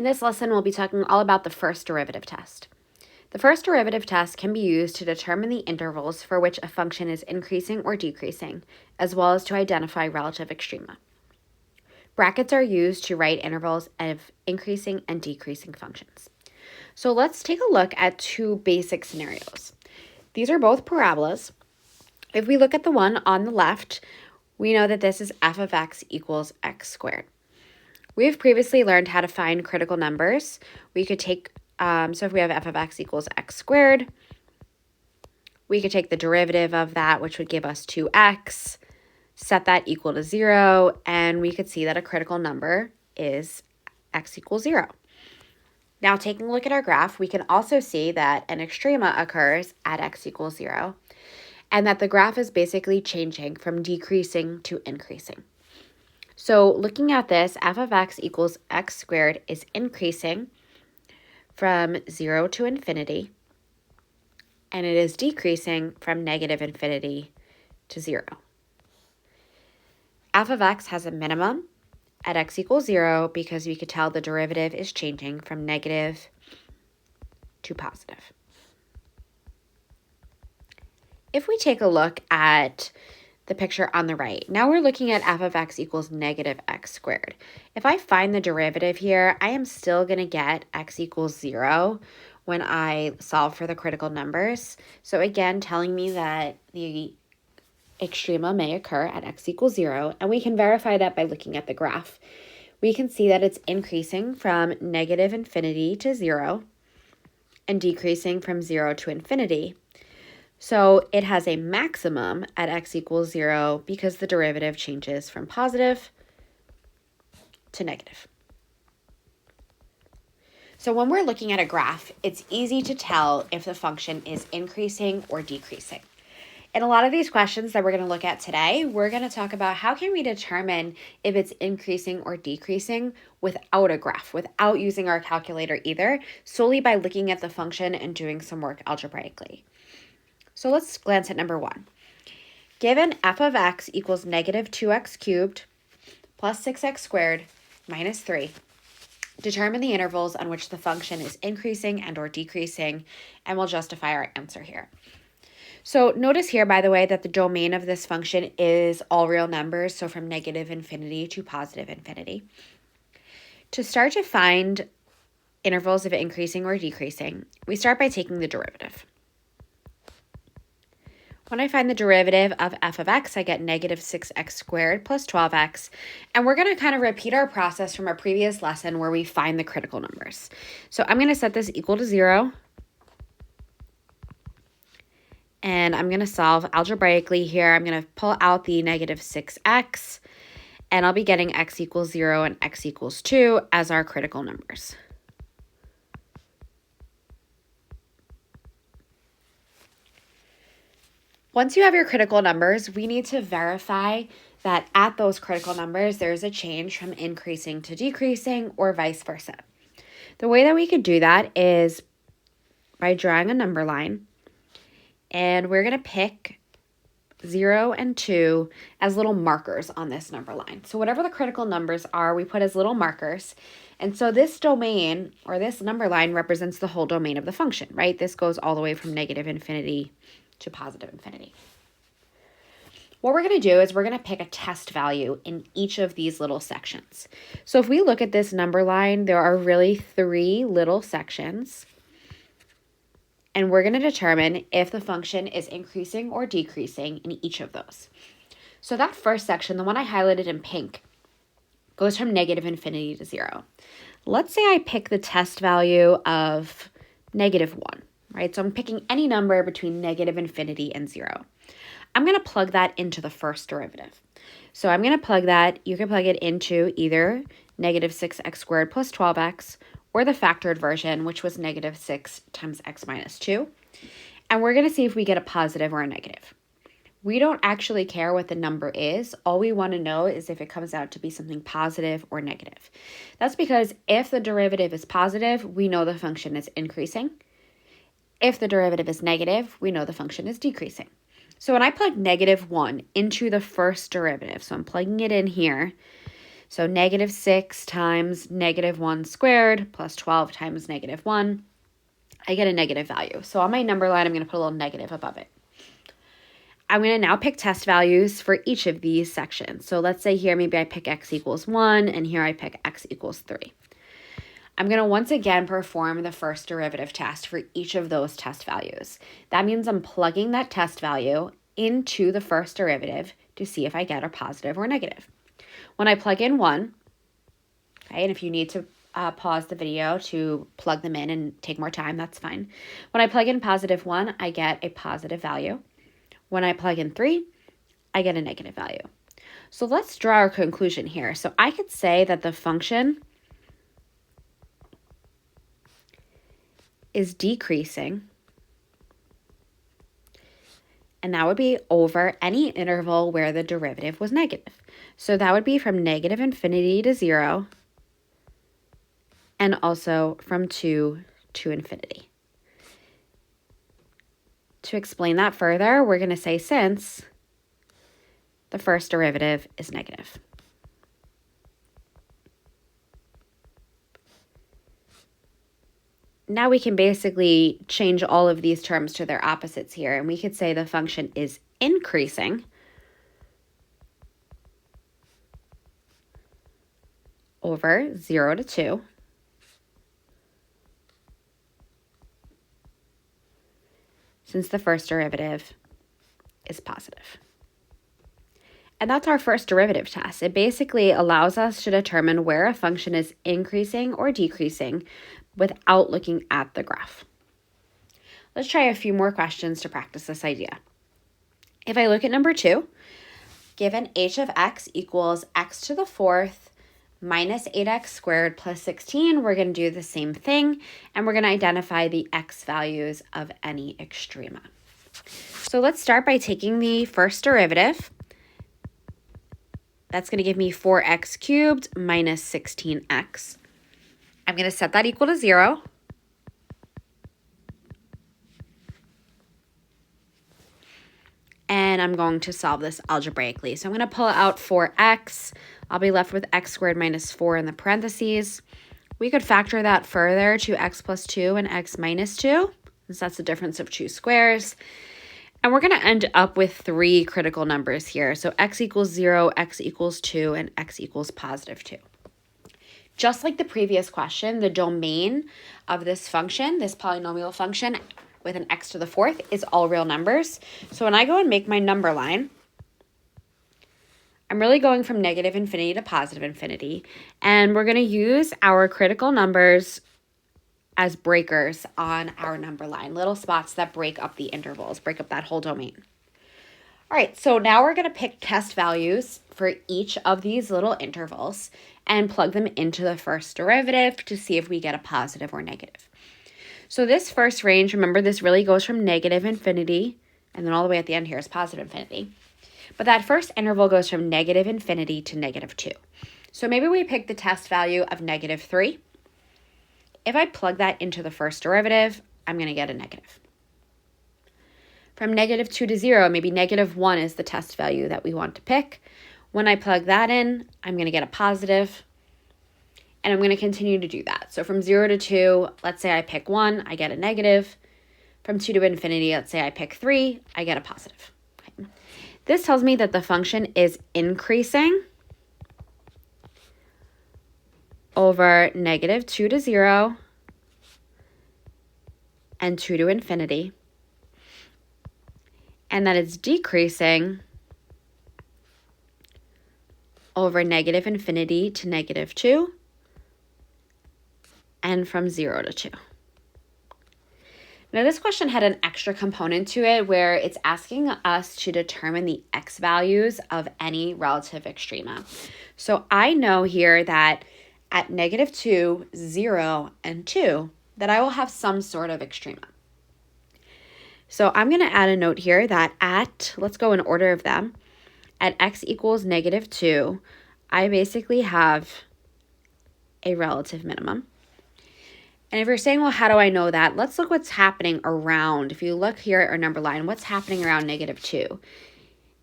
In this lesson, we'll be talking all about the first derivative test. The first derivative test can be used to determine the intervals for which a function is increasing or decreasing, as well as to identify relative extrema. Brackets are used to write intervals of increasing and decreasing functions. So let's take a look at two basic scenarios. These are both parabolas. If we look at the one on the left, we know that this is f of x equals x squared. We've previously learned how to find critical numbers. We could take, so if we have f of x equals x squared, we could take the derivative of that, which would give us 2x, set that equal to 0, and we could see that a critical number is x equals 0. Now, taking a look at our graph, we can also see that an extrema occurs at x equals 0, and that the graph is basically changing from decreasing to increasing. So looking at this, f of x equals x squared is increasing from 0 to infinity, and it is decreasing from negative infinity to 0. F of x has a minimum at x equals 0 because we could tell the derivative is changing from negative to positive. If we take a look at the picture on the right, now we're looking at f of x equals negative x squared. If I find the derivative here, I am still going to get x equals 0 when I solve for the critical numbers. So again, telling me that the extrema may occur at x equals 0, and we can verify that by looking at the graph. We can see that it's increasing from negative infinity to 0 and decreasing from 0 to infinity. So it has a maximum at x equals 0 because the derivative changes from positive to negative. So when we're looking at a graph, it's easy to tell if the function is increasing or decreasing. In a lot of these questions that we're going to look at today, we're going to talk about how can we determine if it's increasing or decreasing without a graph, without using our calculator either, solely by looking at the function and doing some work algebraically. So let's glance at number 1. Given f of x equals negative 2x cubed plus 6x squared minus 3, determine the intervals on which the function is increasing and or decreasing, and we'll justify our answer here. So notice here, by the way, that the domain of this function is all real numbers, so from negative infinity to positive infinity. To start to find intervals of increasing or decreasing, we start by taking the derivative. When I find the derivative of f of x, I get negative 6x squared plus 12x, and we're going to kind of repeat our process from our previous lesson where we find the critical numbers. So I'm going to set this equal to 0. And I'm going to solve algebraically here. I'm going to pull out the negative 6x, and I'll be getting x equals 0 and x equals 2 as our critical numbers. Once you have your critical numbers, we need to verify that at those critical numbers, there's a change from increasing to decreasing or vice versa. The way that we could do that is by drawing a number line. And we're going to pick 0 and 2 as little markers on this number line. So whatever the critical numbers are, we put as little markers. And so this domain, or this number line, represents the whole domain of the function, right? This goes all the way from negative infinity to positive infinity. What we're going to do is we're going to pick a test value in each of these little sections. So if we look at this number line, there are really 3 little sections. And we're going to determine if the function is increasing or decreasing in each of those. So that first section, the one I highlighted in pink, goes from negative infinity to 0. Let's say I pick the test value of negative 1, right? So I'm picking any number between negative infinity and 0. I'm going to plug that into the first derivative. So I'm going to plug that, you can plug it into either negative 6x squared plus 12x, or the factored version, which was negative 6 times x minus 2. And we're going to see if we get a positive or a negative. We don't actually care what the number is. All we want to know is if it comes out to be something positive or negative. That's because if the derivative is positive, we know the function is increasing. If the derivative is negative, we know the function is decreasing. So when I plug negative 1 into the first derivative, so I'm plugging it in here, So negative 6 times negative 1 squared plus 12 times negative 1, I get a negative value. So on my number line, I'm going to put a little negative above it. I'm going to now pick test values for each of these sections. So let's say here, maybe I pick x equals 1, and here I pick x equals 3. I'm going to once again perform the first derivative test for each of those test values. That means I'm plugging that test value into the first derivative to see if I get a positive or negative. When I plug in 1, okay, and if you need to pause the video to plug them in and take more time, that's fine. When I plug in positive 1, I get a positive value. When I plug in 3, I get a negative value. So let's draw our conclusion here. So I could say that the function is decreasing, and that would be over any interval where the derivative was negative. So that would be from negative infinity to 0, and also from 2 to infinity. To explain that further, we're going to say since the first derivative is negative. Now we can basically change all of these terms to their opposites here, and we could say the function is increasing over 0 to 2, since the first derivative is positive. And that's our first derivative test. It basically allows us to determine where a function is increasing or decreasing without looking at the graph. Let's try a few more questions to practice this idea. If I look at number 2, given h of x equals x to the 4th minus 8x squared plus 16, we're going to do the same thing, and we're going to identify the x values of any extrema. So let's start by taking the first derivative. That's going to give me 4x cubed minus 16x. I'm going to set that equal to 0. And I'm going to solve this algebraically. So I'm going to pull out 4x. I'll be left with x squared minus 4 in the parentheses. We could factor that further to x plus 2 and x minus 2, since that's the difference of 2 squares. And we're going to end up with 3 critical numbers here. So x equals 0, x equals 2, and x equals positive 2. Just like the previous question, the domain of this function, this polynomial function with an x to the 4th, is all real numbers. So when I go and make my number line, I'm really going from negative infinity to positive infinity. And we're going to use our critical numbers as breakers on our number line, little spots that break up the intervals, break up that whole domain. All right, so now we're going to pick test values for each of these little intervals and plug them into the first derivative to see if we get a positive or negative. So this first range, remember, this really goes from negative infinity, and then all the way at the end here is positive infinity. But that first interval goes from negative infinity to negative 2. So maybe we pick the test value of negative 3. If I plug that into the first derivative, I'm going to get a negative. From negative 2 to 0, maybe negative 1 is the test value that we want to pick. When I plug that in, I'm going to get a positive, and I'm going to continue to do that. So from 0 to 2, let's say I pick 1, I get a negative. From 2 to infinity, let's say I pick 3, I get a positive. Okay. This tells me that the function is increasing over negative 2 to 0 and 2 to infinity, and that it's decreasing over negative infinity to negative 2 and from 0 to 2. Now this question had an extra component to it where it's asking us to determine the x values of any relative extrema. So I know here that at negative 2, 0, and 2, that I will have some sort of extrema. So I'm going to add a note here that let's go in order of them, at x equals negative 2, I basically have a relative minimum. And if you're saying, well, how do I know that? Let's look what's happening around. If you look here at our number line, what's happening around negative 2?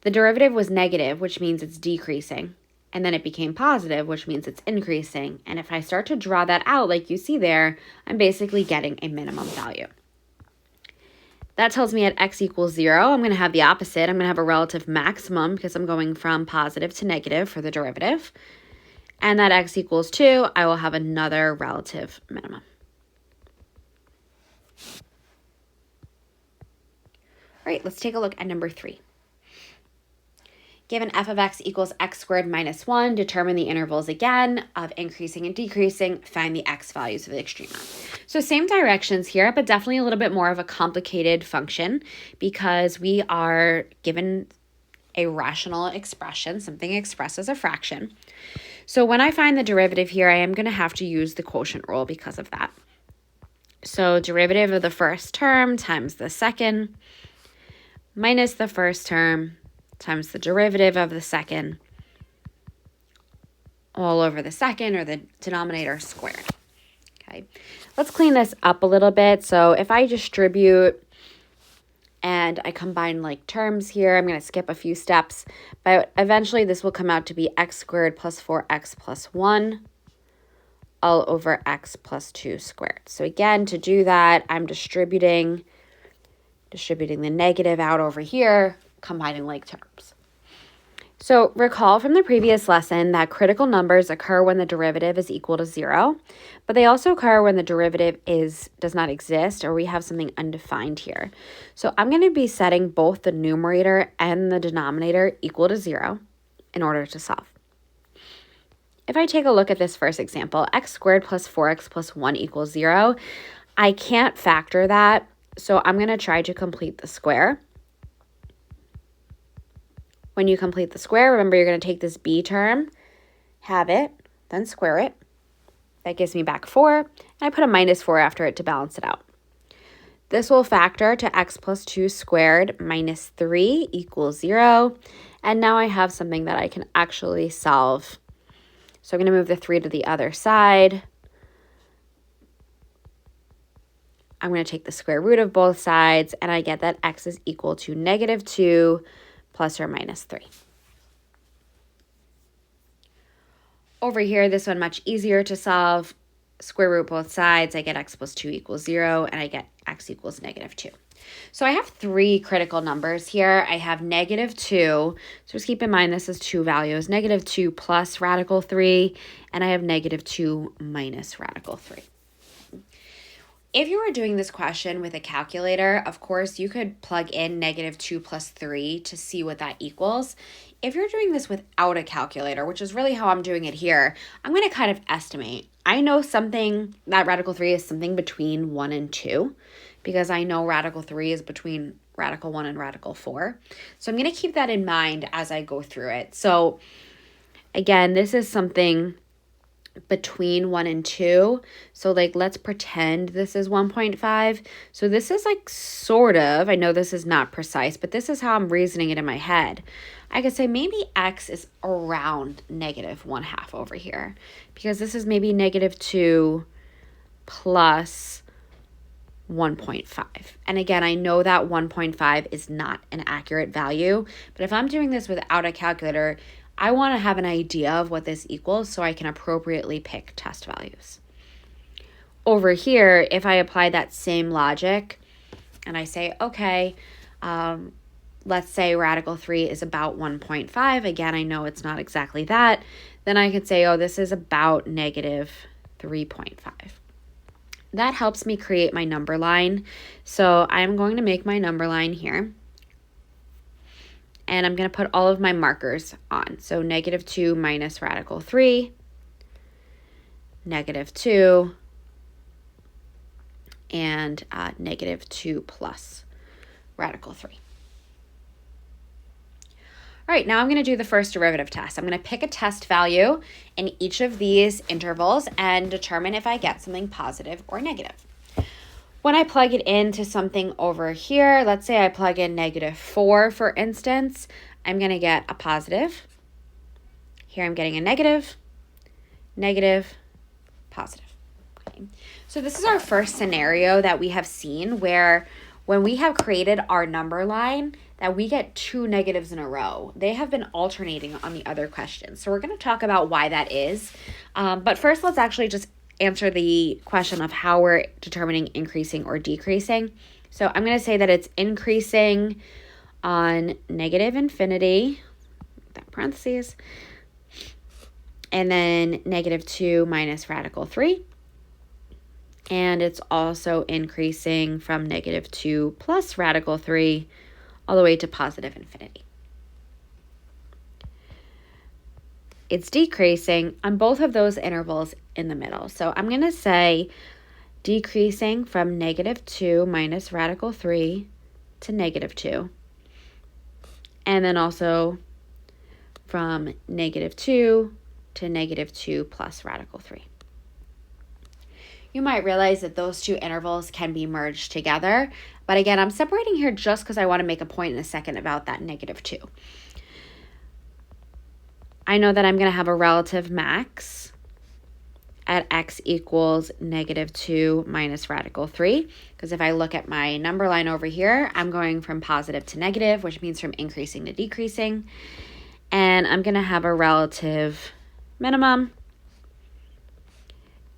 The derivative was negative, which means it's decreasing. and then it became positive, which means it's increasing. And if I start to draw that out like you see there, I'm basically getting a minimum value. That tells me at x equals 0, I'm going to have the opposite. I'm going to have a relative maximum because I'm going from positive to negative for the derivative. And at x equals 2, I will have another relative minimum. All right, let's take a look at number 3. Given f of x equals x squared minus 1, determine the intervals again of increasing and decreasing, find the x values of the extrema. So same directions here, but definitely a little bit more of a complicated function because we are given a rational expression, something expressed as a fraction. So when I find the derivative here, I am going to have to use the quotient rule because of that. So derivative of the first term times the second minus the first term times the derivative of the second all over the second, or the denominator squared. Okay, let's clean this up a little bit. So if I distribute and I combine like terms here, I'm going to skip a few steps, but eventually this will come out to be x squared plus 4x plus 1 all over x plus 2 squared. So again, to do that, I'm distributing the negative out over here, combining like terms. So recall from the previous lesson that critical numbers occur when the derivative is equal to 0, but they also occur when the derivative does not exist, or we have something undefined here. So I'm going to be setting both the numerator and the denominator equal to 0 in order to solve. If I take a look at this first example, x squared plus 4x plus 1 equals 0, I can't factor that, so I'm going to try to complete the square. When you complete the square, remember you're going to take this b term, have it, then square it. That gives me back 4, and I put a minus 4 after it to balance it out. This will factor to x plus 2 squared minus 3 equals 0, and now I have something that I can actually solve. So I'm going to move the 3 to the other side. I'm going to take the square root of both sides, and I get that x is equal to negative 2 plus or minus 3. Over here, this one much easier to solve. Square root both sides, I get x plus 2 equals 0, and I get x equals negative 2. So I have 3 critical numbers here. I have negative 2, so just keep in mind this is 2 values, negative 2 plus radical 3, and I have negative 2 minus radical 3. If you were doing this question with a calculator, of course, you could plug in negative 2 plus 3 to see what that equals. If you're doing this without a calculator, which is really how I'm doing it here, I'm going to kind of estimate. I know something, that radical 3 is something between 1 and 2, because I know radical 3 is between radical 1 and radical 4. So I'm going to keep that in mind as I go through it. So again, this is something between 1 and 2. So like, let's pretend this is 1.5. So this is like sort of, I know this is not precise, but this is how I'm reasoning it in my head. I could say maybe x is around negative 1/2 over here, because this is maybe negative 2 plus 1.5. And again, I know that 1.5 is not an accurate value, but if I'm doing this without a calculator, I want to have an idea of what this equals so I can appropriately pick test values. Over here, if I apply that same logic and I say, okay, let's say radical 3 is about 1.5. Again, I know it's not exactly that. Then I could say, oh, this is about negative 3.5. That helps me create my number line. So I'm going to make my number line here. And I'm going to put all of my markers on. So negative 2 minus radical 3, negative 2, and negative 2 plus radical 3. All right, now I'm going to do the first derivative test. I'm going to pick a test value in each of these intervals and determine if I get something positive or negative. When I plug it into something over here, let's say I plug in negative 4, for instance, I'm going to get a positive. Here I'm getting a negative, negative, positive. Okay. So this is our first scenario that we have seen where when we have created our number line, that we get 2 negatives in a row. They have been alternating on the other questions. So we're going to talk about why that is. But first, let's actually just answer the question of how we're determining increasing or decreasing. So I'm going to say that it's increasing on negative infinity, that parentheses, and then -2 minus radical 3. And it's also increasing from -2 plus radical 3 all the way to positive infinity. It's decreasing on both of those intervals in the middle. So I'm going to say decreasing from -2 minus radical 3 to -2. And then also from -2 to -2 plus radical 3. You might realize that those two intervals can be merged together. But again, I'm separating here just because I want to make a point in a second about that -2. I know that I'm going to have a relative max at x equals -2 minus radical 3. Because if I look at my number line over here, I'm going from positive to negative, which means from increasing to decreasing. And I'm going to have a relative minimum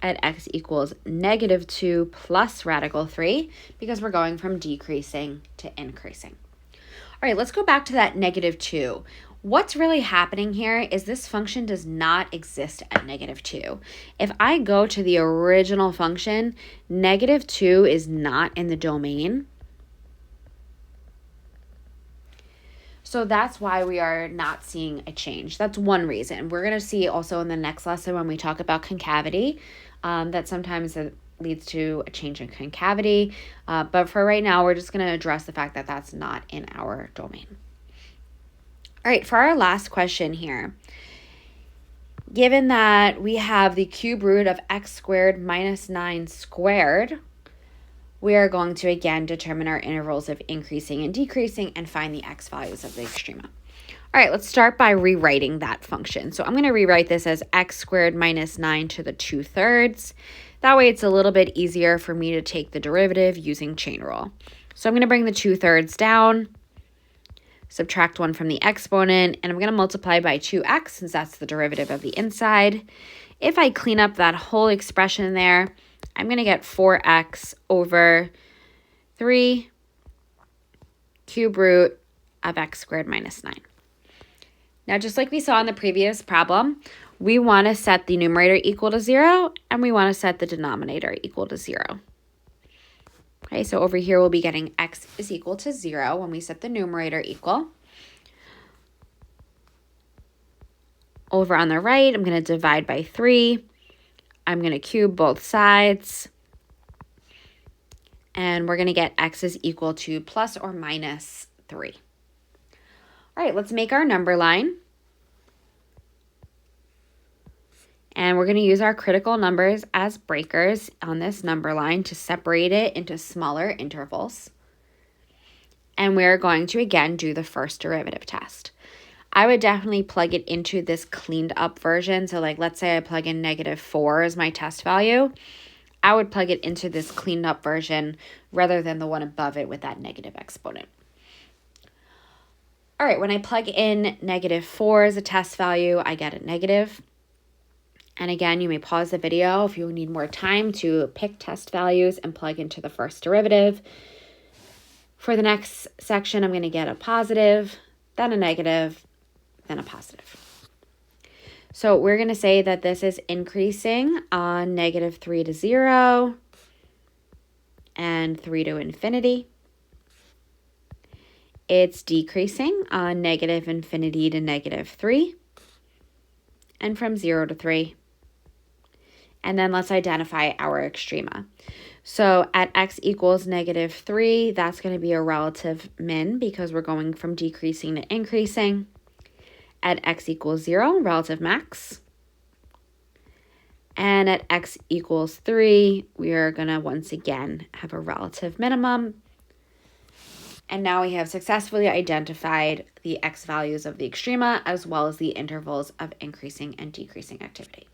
at x equals -2 plus radical 3, because we're going from decreasing to increasing. All right, let's go back to that -2. What's really happening here is this function does not exist at -2. If I go to the original function, -2 is not in the domain. So that's why we are not seeing a change. That's one reason. We're going to see also in the next lesson when we talk about concavity that sometimes it leads to a change in concavity. But for right now, we're just going to address the fact that that's not in our domain. All right, for our last question here, given that we have the cube root of x squared minus 9 squared, we are going to again determine our intervals of increasing and decreasing and find the x values of the extrema. All right, let's start by rewriting that function. So I'm going to rewrite this as x squared minus 9 to the 2/3. That way it's a little bit easier for me to take the derivative using chain rule. So I'm going to bring the 2/3 down, subtract 1 from the exponent, and I'm going to multiply by 2x since that's the derivative of the inside. If I clean up that whole expression there, I'm going to get 4x over 3 cube root of x squared minus 9. Now, just like we saw in the previous problem, we want to set the numerator equal to 0, and we want to set the denominator equal to 0. Okay, so over here we'll be getting x is equal to 0 when we set the numerator equal. Over on the right, I'm going to divide by 3. I'm going to cube both sides. And we're going to get x is equal to plus or minus 3. All right, let's make our number line. And we're going to use our critical numbers as breakers on this number line to separate it into smaller intervals. And we're going to, again, do the first derivative test. I would definitely plug it into this cleaned up version. So like, let's say I plug in -4 as my test value. I would plug it into this cleaned up version rather than the one above it with that negative exponent. All right, when I plug in -4 as a test value, I get a negative. And again, you may pause the video if you need more time to pick test values and plug into the first derivative. For the next section, I'm going to get a positive, then a negative, then a positive. So we're going to say that this is increasing on -3 to 0 and 3 to infinity. It's decreasing on -infinity to -3 and from 0 to 3. And then let's identify our extrema. So at x equals -3, that's going to be a relative min because we're going from decreasing to increasing. At x equals 0, relative max. And at x equals 3, we are going to once again have a relative minimum. And now we have successfully identified the x values of the extrema as well as the intervals of increasing and decreasing activity.